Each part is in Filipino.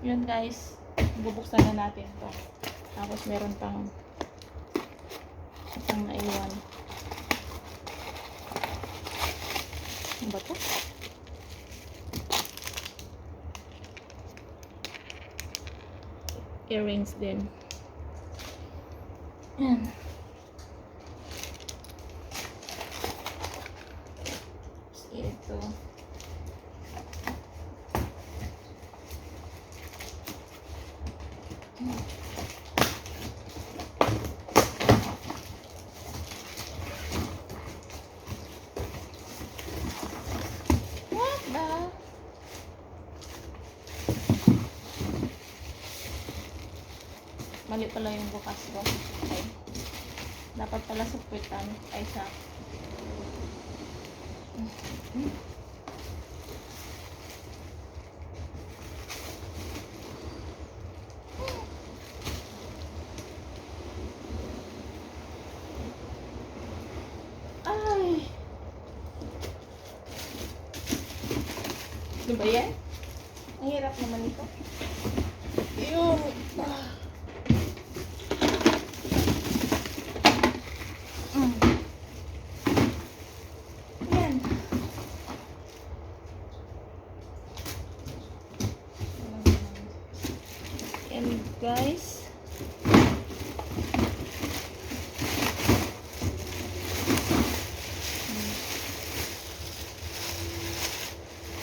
Yun guys, bubuksan na natin to. Tapos meron pang isang naiwan. Ano ba to? Earrings din. Yan. Ito. What the? Mali pala yung bukas ko. Okay. Dapat pala supitan. Ay, sa ay. Diba yan? Ang hirap naman ito. Yung yan. And guys,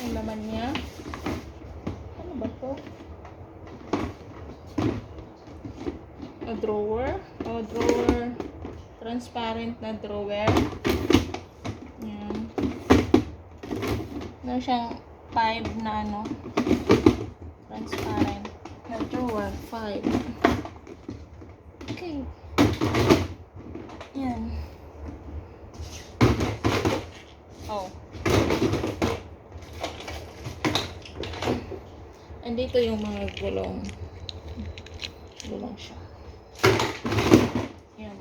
ang laman niya, ano ba to? A drawer, transparent na drawer. Yan. Meron siyang 5 na ano, transparent na drawer, 5. Okay. Yan. Oh. Andito yung mga gulong. Gulong siya. Yan.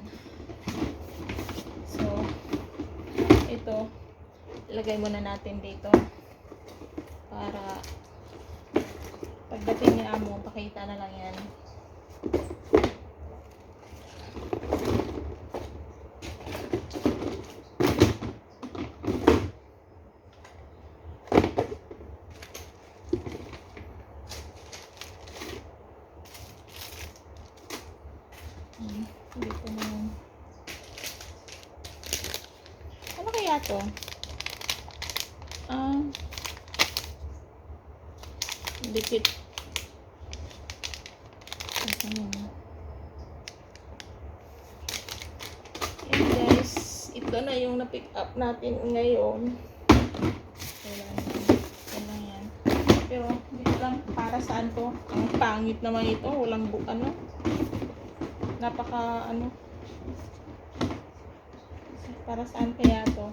So, ito, ilagay muna natin dito para pagdating ni Amo, pakita na lang yan. Dito na yun. Ano kaya to? Dikit. Yan guys, ito na yung na-pick up natin ngayon. Kailan yan. Pero dito lang para saan to. Ang pangit naman ito, walang ano. Napaka ano. Para saan kaya to?